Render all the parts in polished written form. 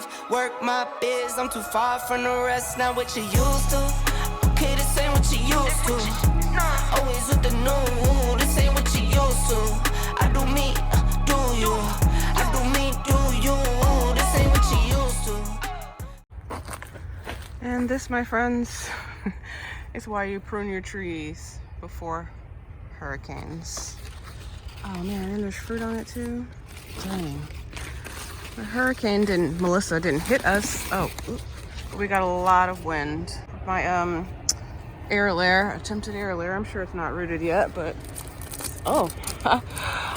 bills, work my biz. I'm too far from the rest, not what you used to. Okay, this ain't what you used to. Always with the new, this ain't what you used to. I do me, do you. I do me, do you. This ain't what you used to. And this, my friends, is why you prune your trees before hurricanes. Oh man, and there's fruit on it too. Dang. Melissa didn't hit us. Oh, we got a lot of wind. My attempted air layer. I'm sure it's not rooted yet, but oh,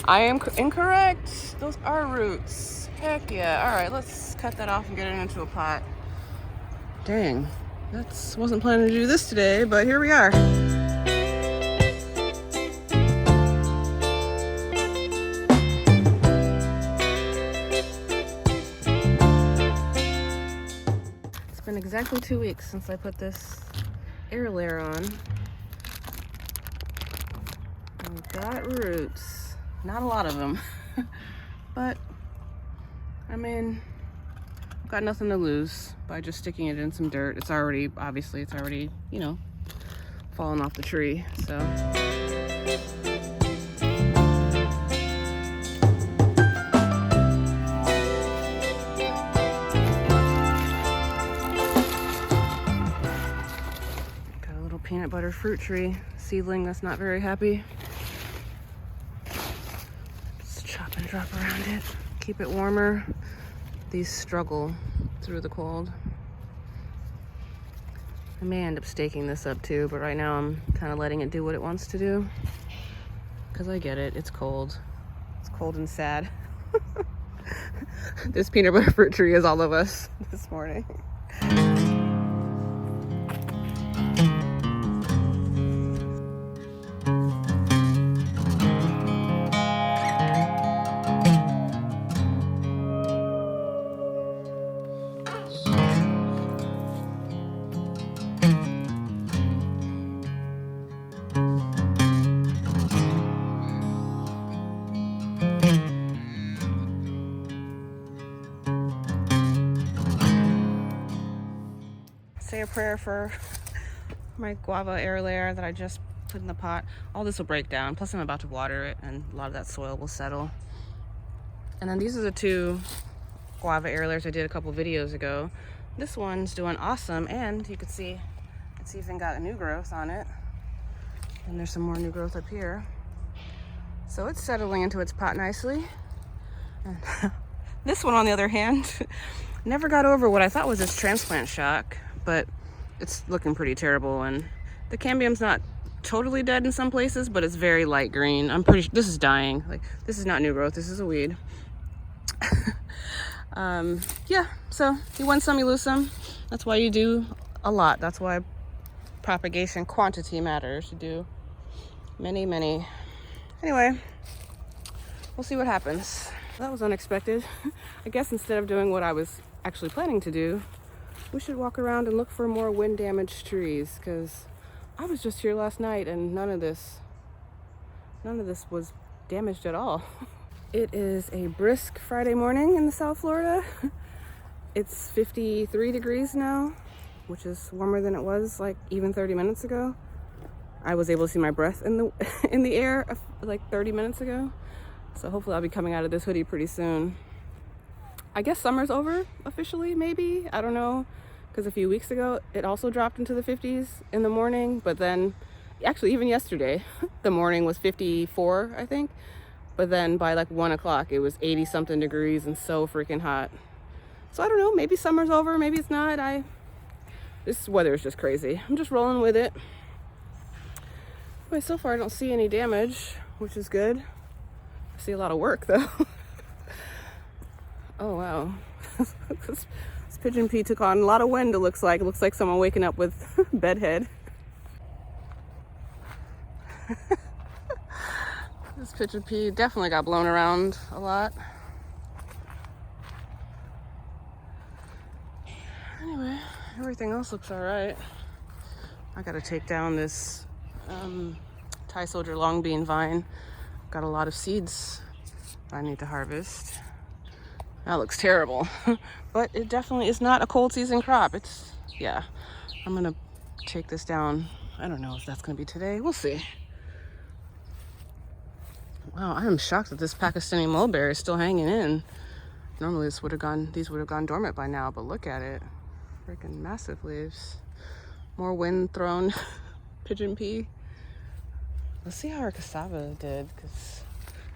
I am incorrect. Those are roots. Heck yeah. All right, let's cut that off and get it into a pot. Dang, wasn't planning to do this today, but here we are. It's been exactly 2 weeks since I put this air layer on. We've got roots, not a lot of them, but I mean, I've got nothing to lose by just sticking it in some dirt. It's already, you know, fallen off the tree, so. Peanut butter fruit tree seedling that's not very happy. Just chop and drop around it, keep it warmer. These struggle through the cold. I may end up staking this up too, but right now I'm kind of letting it do what it wants to do because I get it, it's cold. It's cold and sad. This peanut butter fruit tree is all of us this morning. Say a prayer for my guava air layer that I just put in the pot. All this will break down, plus I'm about to water it and a lot of that soil will settle. And then these are the 2 guava air layers I did a couple videos ago. This one's doing awesome, and you can see it's even got a new growth on it. And there's some more new growth up here. So it's settling into its pot nicely. And this one, on the other hand, never got over what I thought was its transplant shock, but it's looking pretty terrible, and the cambium's not totally dead in some places, but it's very light green. I'm pretty sure this is dying. Like, this is not new growth, this is a weed. Yeah, so you win some, you lose some. That's why you do a lot. That's why propagation quantity matters. You do many. Anyway, we'll see what happens. That was unexpected. I guess instead of doing what I was actually planning to do, we should walk around and look for more wind damaged trees, because I was just here last night and none of this was damaged at all. It is a brisk Friday morning in the South Florida. It's 53 degrees now, which is warmer than it was like even 30 minutes ago. I was able to see my breath in the air like 30 minutes ago. So hopefully I'll be coming out of this hoodie pretty soon. I guess summer's over officially, maybe. I don't know, because a few weeks ago it also dropped into the 50s in the morning, but then actually even yesterday the morning was 54, I think, but then by like 1 o'clock it was 80 something degrees and so freaking hot. So I don't know, maybe summer's over, maybe it's not. This weather is just crazy. I'm just rolling with it. Anyway, so far I don't see any damage, which is good. I see a lot of work though. Oh wow. This pigeon pea took on a lot of wind, it looks like. It looks like someone waking up with bedhead. This pigeon pea definitely got blown around a lot. Anyway, everything else looks alright. I gotta take down this Thai soldier long bean vine. Got a lot of seeds I need to harvest. That looks terrible. But it definitely is not a cold season crop. It's, yeah. I'm gonna take this down. I don't know if that's gonna be today. We'll see. Wow, I am shocked that this Pakistani mulberry is still hanging in. Normally these would have gone dormant by now, but look at it. Freaking massive leaves. More wind thrown pigeon pea. Let's see how our cassava did, because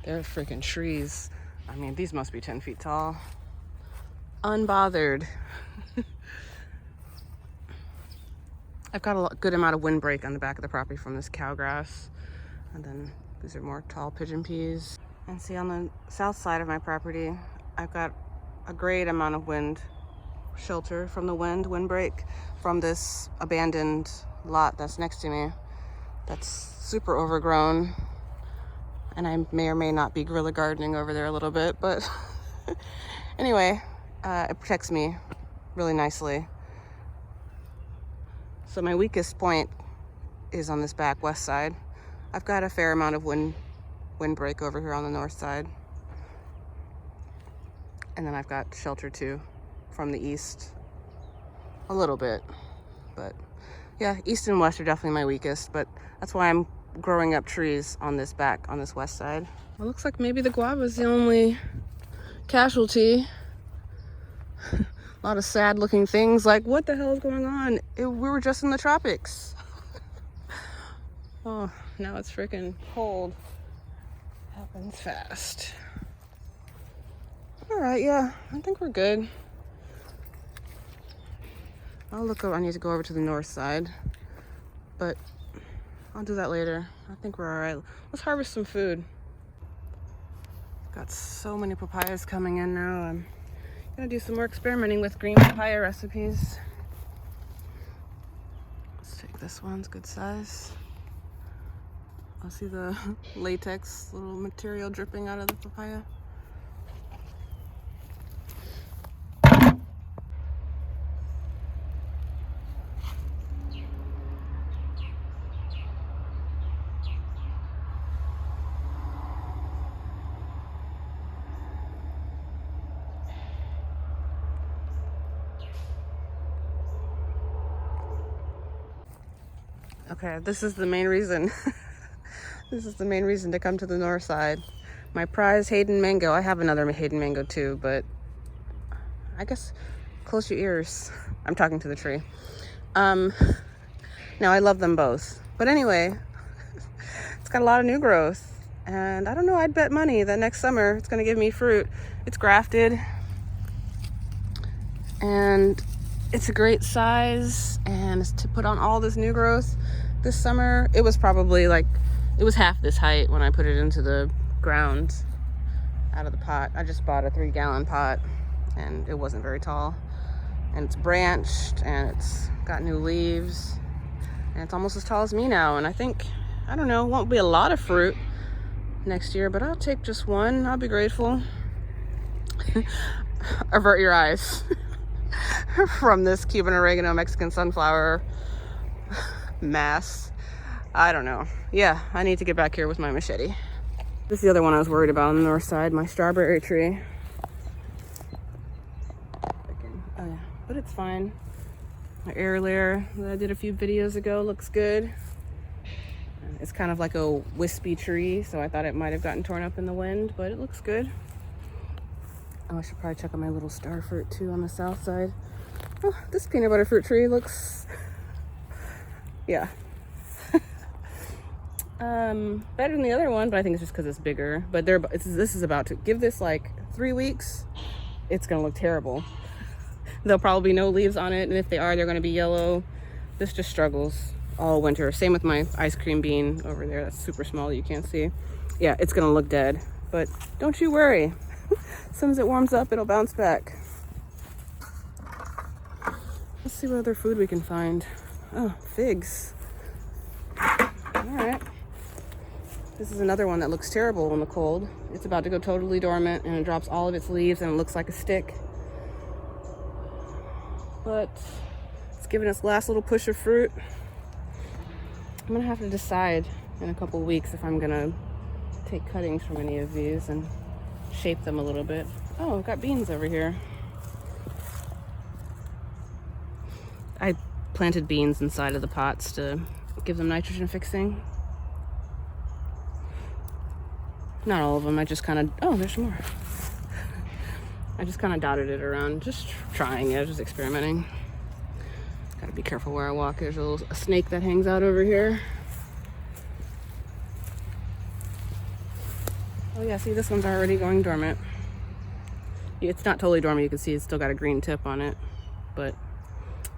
they're freaking trees. I mean, these must be 10 feet tall. Unbothered. I've got a good amount of windbreak on the back of the property from this cowgrass. And then these are more tall pigeon peas. And see, on the south side of my property, I've got a great amount of wind shelter from the windbreak from this abandoned lot that's next to me. That's super overgrown. And I may or may not be guerrilla gardening over there a little bit, but anyway, it protects me really nicely. So my weakest point is on this back west side. I've got a fair amount of windbreak over here on the north side. And then I've got shelter too from the east, a little bit. But yeah, east and west are definitely my weakest, but that's why I'm growing up trees on this west side. It looks like maybe the guava is the only casualty. A lot of sad looking things, like what the hell is going on? We were just in the tropics. Oh, now it's freaking cold. Happens fast. All right, yeah, I think we're good. I need to go over to the north side, but I'll do that later. I think we're all right. Let's harvest some food. Got so many papayas coming in now. I'm gonna do some more experimenting with green papaya recipes. Let's take this one, it's good size. I'll see the latex little material dripping out of the papaya. Okay, this is the main reason. This is the main reason to come to the north side. My prize Hayden mango. I have another Hayden mango too, but I guess close your ears. I'm talking to the tree. Now I love them both. But anyway, it's got a lot of new growth. And I don't know, I'd bet money that next summer it's gonna give me fruit. It's grafted. And it's a great size, and to put on all this new growth this summer, it was probably like, it was half this height when I put it into the ground out of the pot. I just bought a 3-gallon pot, and it wasn't very tall. And it's branched, and it's got new leaves, and it's almost as tall as me now. And I think, I don't know, won't be a lot of fruit next year, but I'll take just one. I'll be grateful. Avert your eyes from this Cuban oregano Mexican sunflower mass. I don't know. Yeah, I need to get back here with my machete. This is the other one I was worried about on the north side, my strawberry tree. Oh yeah, but it's fine. My air layer that I did a few videos ago looks good. It's kind of like a wispy tree, so I thought it might have gotten torn up in the wind, but it looks good. Oh, I should probably check on my little star fruit too on the south side. Oh, this peanut butter fruit tree looks, yeah. Better than the other one, but I think it's just because it's bigger. But this is about to give this like 3 weeks. It's gonna look terrible. There'll probably be no leaves on it, and if they are, they're gonna be yellow. This just struggles all winter. Same with my ice cream bean over there. That's super small, you can't see. Yeah, it's gonna look dead, but don't you worry. As soon as it warms up, it'll bounce back. Let's see what other food we can find. Oh, figs. All right. This is another one that looks terrible in the cold. It's about to go totally dormant, and it drops all of its leaves, and it looks like a stick. But it's giving us last little push of fruit. I'm gonna have to decide in a couple weeks if I'm gonna take cuttings from any of these and shape them a little bit. Oh, I've got beans over here. I planted beans inside of the pots to give them nitrogen fixing. Not all of them, I just kind of, oh, there's more. I just kind of dotted it around, just trying it, just experimenting. Gotta be careful where I walk. There's a snake that hangs out over here. Oh yeah, see, this one's already going dormant. It's not totally dormant, you can see it's still got a green tip on it. But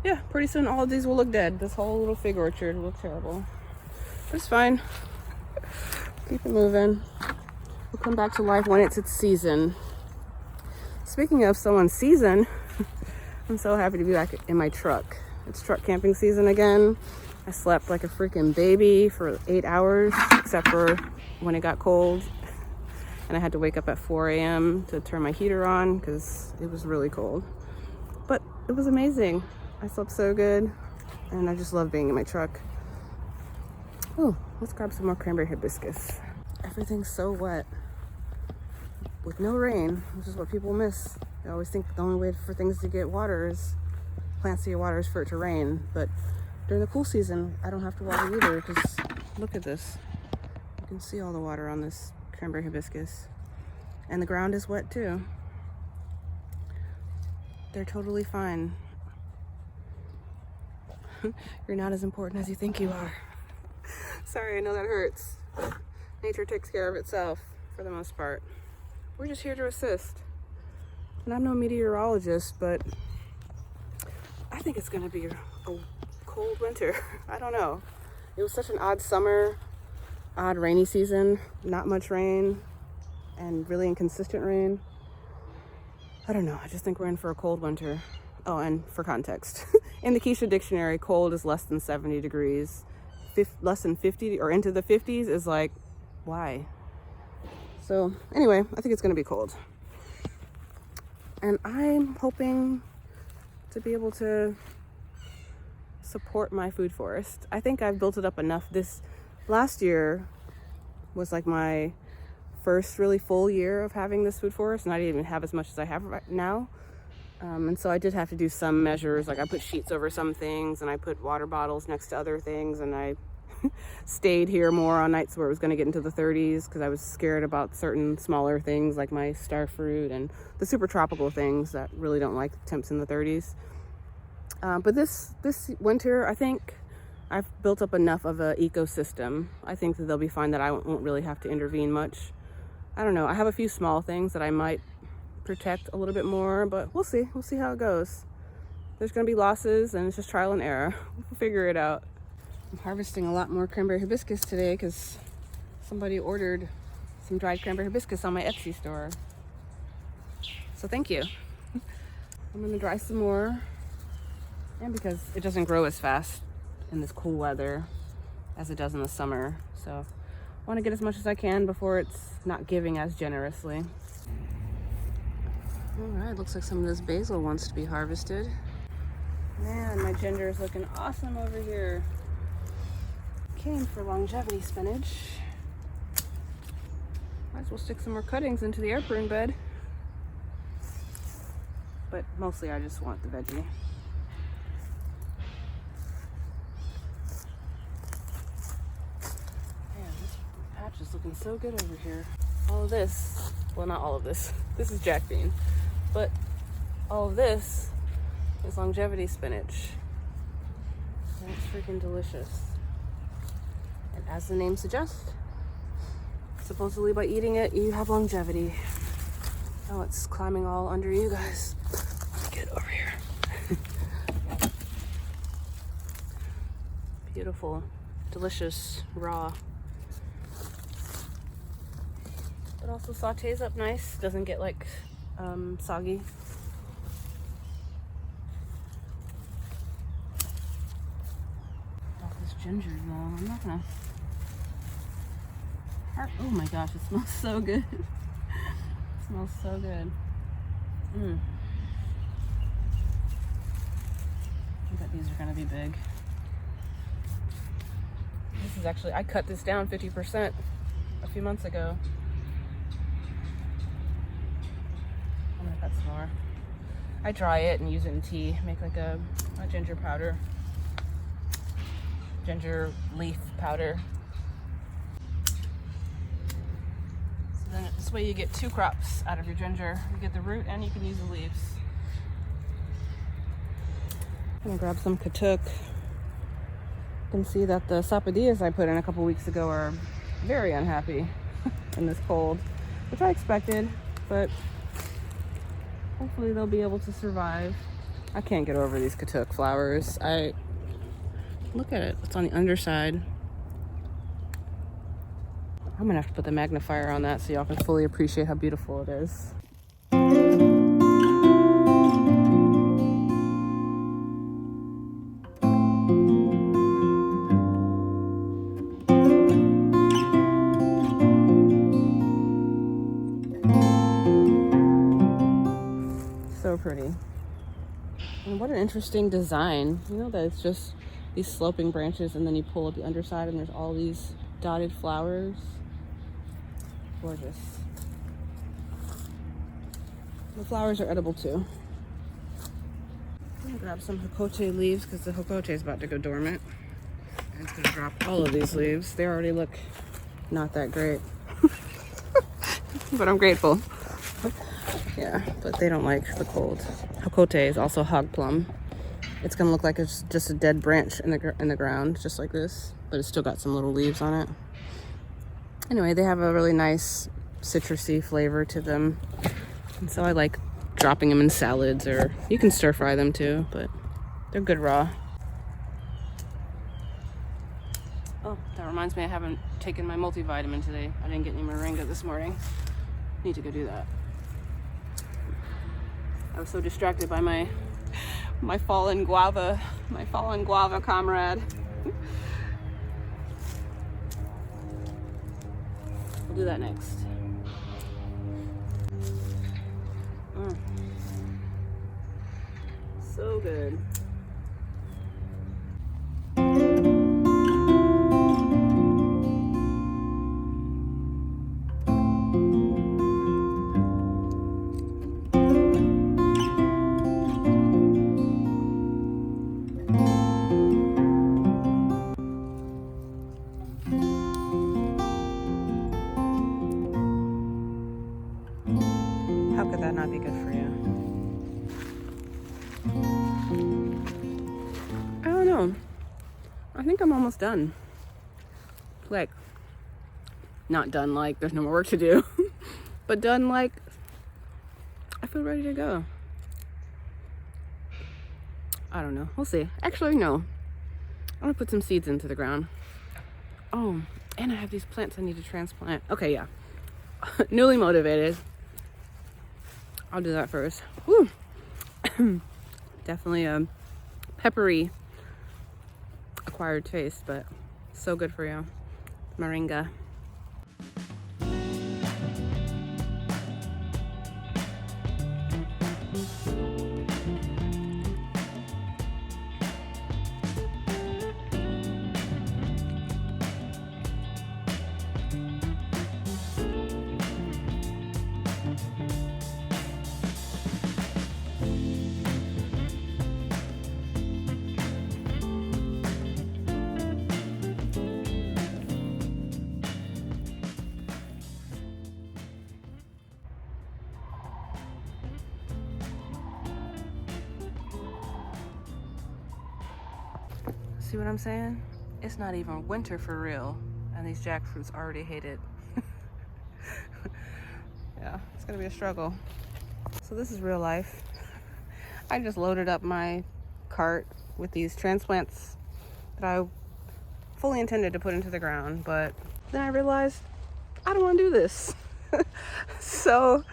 yeah, pretty soon all of these will look dead. This whole little fig orchard will look terrible. But it's fine. Keep it moving. We'll come back to life when it's its season. Speaking of someone's season, I'm so happy to be back in my truck. It's truck camping season again. I slept like a freaking baby for 8 hours, except for when it got cold. And I had to wake up at 4 a.m. to turn my heater on because it was really cold. But it was amazing. I slept so good, and I just love being in my truck. Oh, let's grab some more cranberry hibiscus. Everything's so wet. With no rain, which is what people miss. They always think the only way for things to get water is, plants to get water is for it to rain. But during the cool season, I don't have to water either, because look at this. You can see all the water on this cranberry hibiscus. And the ground is wet too. They're totally fine. You're not as important as you think you are. Sorry, I know that hurts. Nature takes care of itself for the most part. We're just here to assist. And I'm no meteorologist, but I think it's gonna be a cold winter. I don't know. It was such an odd summer, odd rainy season, not much rain, and really inconsistent rain. I don't know, I just think we're in for a cold winter. Oh, and for context, in the Keisha dictionary, cold is less than 70 degrees. Less than 50 or into the 50s is like, why? So anyway, I think it's gonna be cold. And I'm hoping to be able to support my food forest. I think I've built it up enough. This last year was like my first really full year of having this food forest, and I didn't even have as much as I have right now. And so I did have to do some measures, like I put sheets over some things, and I put water bottles next to other things, and I stayed here more on nights where it was going to get into the 30s because I was scared about certain smaller things like my star fruit and the super tropical things that really don't like temps in the 30s. But this winter, I think I've built up enough of an ecosystem. I think that they'll be fine, that I won't really have to intervene much. I don't know. I have a few small things that I might protect a little bit more, but we'll see. We'll see how it goes. There's going to be losses, and it's just trial and error. We'll figure it out. I'm harvesting a lot more cranberry hibiscus today because somebody ordered some dried cranberry hibiscus on my Etsy store. So thank you. I'm going to dry some more, and because it doesn't grow as fast in this cool weather as it does in the summer. So I want to get as much as I can before it's not giving as generously. All right, looks like some of this basil wants to be harvested. Man, my ginger is looking awesome over here. Came for longevity spinach. Might as well stick some more cuttings into the air prune bed. But mostly I just want the veggie. Man, this patch is looking so good over here. All of this, well, not all of this. This is jack bean. But all of this is longevity spinach. And it's freaking delicious. And as the name suggests, supposedly by eating it, you have longevity. Oh, it's climbing all under you guys. Let's get over here. Beautiful, delicious, raw. It also sautés up nice, doesn't get like soggy. Oh, this ginger though, I'm not gonna. Oh my gosh, it smells so good. It smells so good. I bet these are gonna be big. This is actually, I cut this down 50% a few months ago. some more. I dry it and use it in tea. Make like a ginger powder. Ginger leaf powder. So then this way you get 2 crops out of your ginger. You get the root and you can use the leaves. I'm gonna grab some katuk. You can see that the sapodillas I put in a couple weeks ago are very unhappy in this cold, which I expected, but hopefully they'll be able to survive. I can't get over these katuk flowers. Look at it, it's on the underside. I'm gonna have to put the magnifier on that so y'all can fully appreciate how beautiful it is. So pretty. And what an interesting design. You know that it's just these sloping branches and then you pull up the underside and there's all these dotted flowers. Gorgeous. The flowers are edible too. I'm gonna grab some jocote leaves because the jocote is about to go dormant. And it's gonna drop all of these leaves. They already look not that great. But I'm grateful. Yeah, but they don't like the cold. Jocote is also hog plum. It's gonna look like it's just a dead branch in the ground, just like this, but it's still got some little leaves on it. Anyway, they have a really nice citrusy flavor to them, and so I like dropping them in salads, or you can stir fry them too, but they're good raw. Oh, that reminds me, I haven't taken my multivitamin today. I didn't get any moringa this morning. Need to go do that. I was so distracted by my fallen guava comrade. We'll do that next. So good. How could that not be good for you? I don't know. I think I'm almost done. Like, not done like there's no more work to do, but done like I feel ready to go. I don't know. We'll see. Actually, no. I'm gonna put some seeds into the ground. Oh, and I have these plants I need to transplant. Okay, yeah. Newly motivated. I'll do that first. Woo. Definitely a peppery acquired taste, but so good for you. Moringa. See what I'm saying? It's not even winter for real, and these jackfruits already hate it. Yeah, it's gonna be a struggle. So this is real life. I just loaded up my cart with these transplants that I fully intended to put into the ground, but then I realized I don't want to do this. So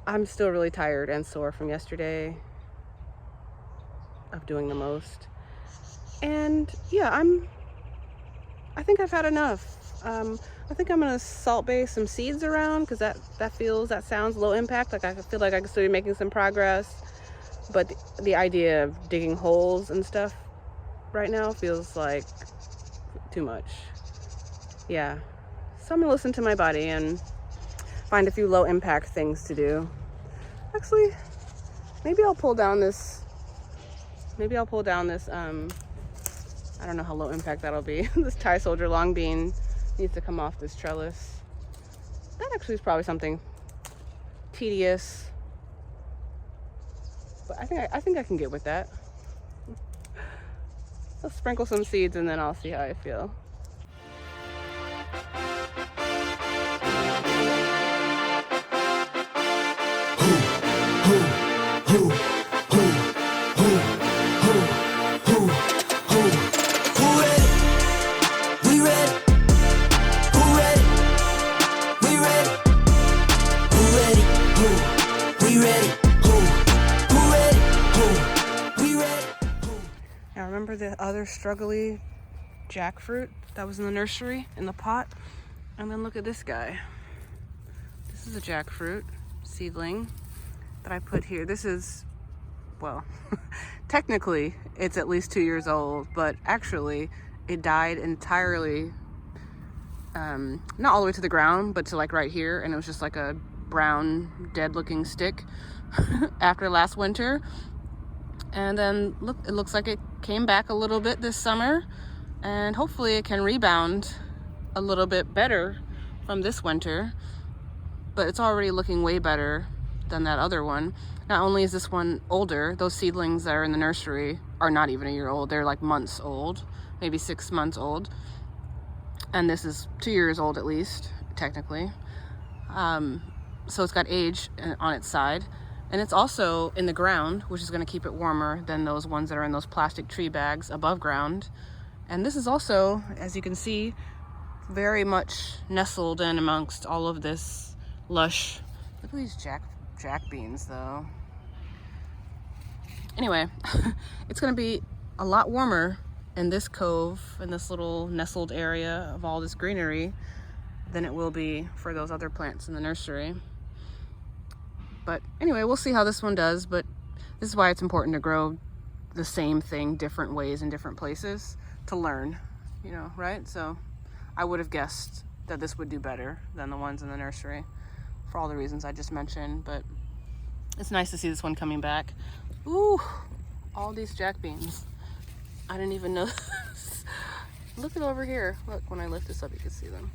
I'm still really tired and sore from yesterday of doing the most. And yeah, I think I've had enough. I think I'm gonna salt base some seeds around because that sounds low impact. Like I feel like I could still be making some progress, but the idea of digging holes and stuff right now feels like too much. Yeah, so I'm gonna listen to my body and find a few low impact things to do. Actually, maybe I'll pull down this, I don't know how low impact that'll be. This Thai soldier long bean needs to come off this trellis. That actually is probably something tedious, but I think I can get with that. Let's sprinkle some seeds and then I'll see how I feel. Now remember the other struggly jackfruit that was in the nursery in the pot? And then look at this guy. This is a jackfruit seedling that I put here. This is, well, technically it's at least 2 years old, but actually it died entirely, not all the way to the ground, but to like right here, and it was just like a brown dead looking stick after last winter. And then look, it looks like it came back a little bit this summer, and hopefully it can rebound a little bit better from this winter. But it's already looking way better than that other one. Not only is this one older, those seedlings that are in the nursery are not even a year old. They're like months old, maybe 6 months old. And this is 2 years old at least, technically. So it's got age on its side. And it's also in the ground, which is going to keep it warmer than those ones that are in those plastic tree bags above ground. And this is also, as you can see, very much nestled in amongst all of this lush. Look at these jack beans though. Anyway, it's going to be a lot warmer in this cove, in this little nestled area of all this greenery, than it will be for those other plants in the nursery. But anyway, we'll see how this one does, but this is why it's important to grow the same thing different ways in different places to learn, you know, right? So I would have guessed that this would do better than the ones in the nursery for all the reasons I just mentioned, but it's nice to see this one coming back. Ooh, all these jack beans. I didn't even know this. Look at over here. Look, when I lift this up, you can see them.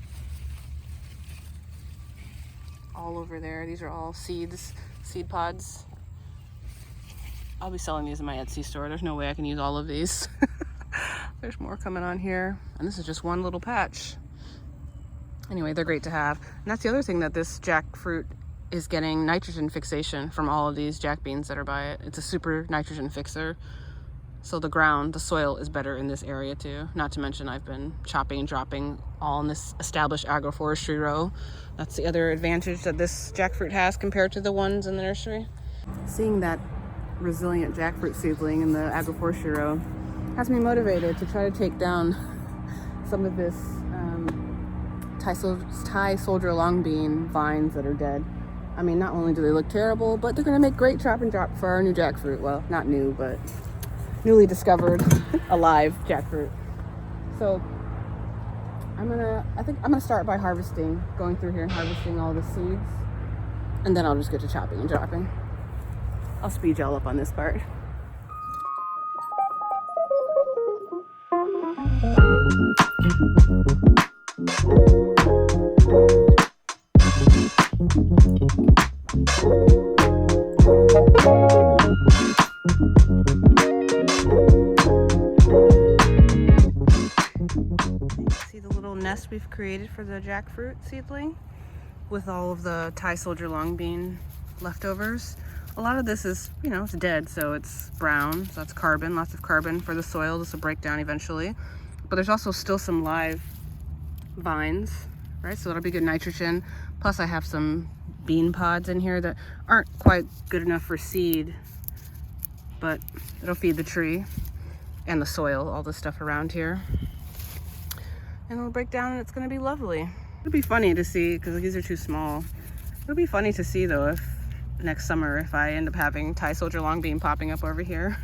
All over there. These are all seeds, seed pods. I'll be selling these in my Etsy store. There's no way I can use all of these. There's more coming on here. And this is just one little patch. Anyway, they're great to have. And that's the other thing, that this jackfruit is getting nitrogen fixation from all of these jack beans that are by it. It's a super nitrogen fixer. So the ground, the soil is better in this area too. Not to mention I've been chopping and dropping all in this established agroforestry row. That's the other advantage that this jackfruit has compared to the ones in the nursery. Seeing that resilient jackfruit seedling in the agroforestry row has me motivated to try to take down some of this Thai soldier long bean vines that are dead. I mean, not only do they look terrible, but they're gonna make great chop and drop for our new jackfruit. Well, not new, but newly discovered alive jackfruit. So I think I'm gonna start by going through here and harvesting all the seeds, and then I'll just get to chopping and dropping. I'll speed y'all up on this part. See the little nest we've created for the jackfruit seedling with all of the Thai soldier long bean leftovers. A lot of this is, you know, it's dead, so it's brown, so that's carbon, lots of carbon for the soil. This will break down eventually. But there's also still some live vines, right? So that'll be good nitrogen. Plus I have some bean pods in here that aren't quite good enough for seed, but it'll feed the tree and the soil, all the stuff around here. And it'll break down and it's gonna be lovely. It'll be funny to see, because these are too small. It'll be funny to see though, if next summer, if I end up having Thai soldier long bean popping up over here.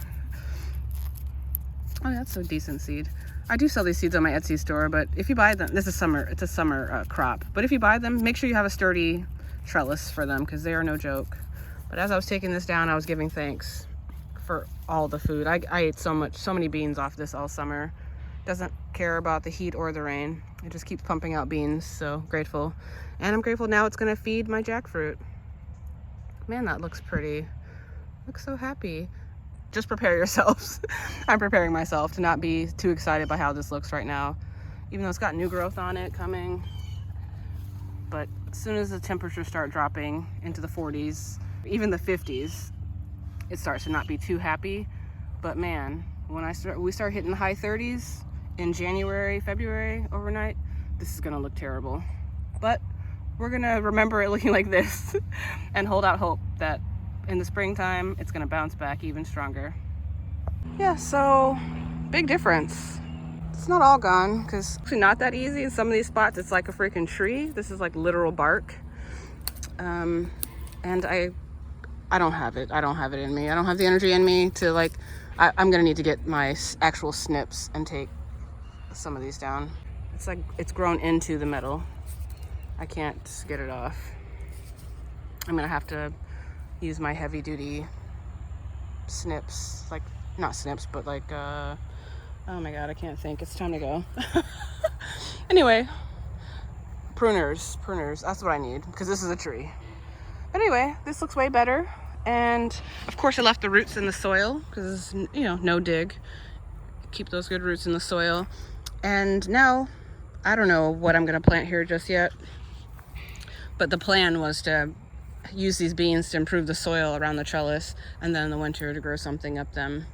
Oh, that's a decent seed. I do sell these seeds on my Etsy store, but if you buy them, this is summer, it's a summer crop. But if you buy them, make sure you have a sturdy trellis for them, because they are no joke. But as I was taking this down, I was giving thanks for all the food. I ate so many beans off this all summer. Doesn't care about the heat or the rain. It just keeps pumping out beans, so grateful. And I'm grateful now it's gonna feed my jackfruit. Man, that looks pretty. Looks so happy. Just prepare yourselves. I'm preparing myself to not be too excited by how this looks right now. Even though it's got new growth on it coming. But as soon as the temperatures start dropping into the 40s, even the 50s, it starts to not be too happy. But man, when we start hitting the high 30s in January, February overnight, this is gonna look terrible. But we're gonna remember it looking like this and hold out hope that in the springtime, it's gonna bounce back even stronger. Yeah, so big difference. It's not all gone, because it's not that easy. In some of these spots, it's like a freaking tree. This is like literal bark. And I don't have it. I don't have it in me. I don't have the energy in me to like, I'm gonna need to get my actual snips and take some of these down. It's like, it's grown into the metal. I can't get it off. I'm gonna have to use my heavy duty snips, like, not snips, but like, oh my God, I can't think. It's time to go. Anyway, pruners, that's what I need, because this is a tree. But anyway, this looks way better. And of course I left the roots in the soil, because, you know, no dig. Keep those good roots in the soil. And now, I don't know what I'm gonna plant here just yet. But the plan was to use these beans to improve the soil around the trellis, and then in the winter to grow something up them.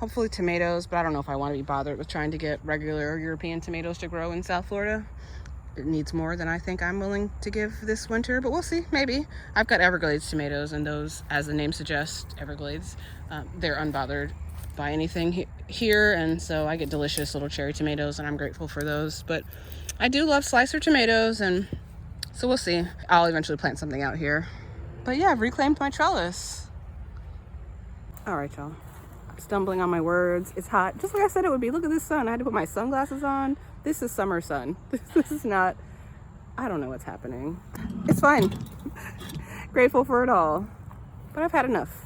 Hopefully tomatoes, but I don't know if I want to be bothered with trying to get regular European tomatoes to grow in South Florida. It needs more than I think I'm willing to give this winter, but we'll see, maybe. I've got Everglades tomatoes, and those, as the name suggests, Everglades, they're unbothered by anything here, and so I get delicious little cherry tomatoes, and I'm grateful for those. But I do love slicer tomatoes, and so we'll see. I'll eventually plant something out here. But yeah, I've reclaimed my trellis. All right, y'all. I'm stumbling on my words. It's hot, just like I said it would be. Look at this sun. I had to put my sunglasses on. This is summer sun. This is not, I don't know what's happening. It's fine. Grateful for it all. But I've had enough.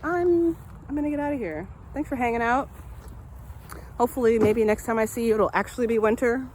I'm gonna get out of here. Thanks for hanging out. Hopefully, maybe next time I see you, it'll actually be winter.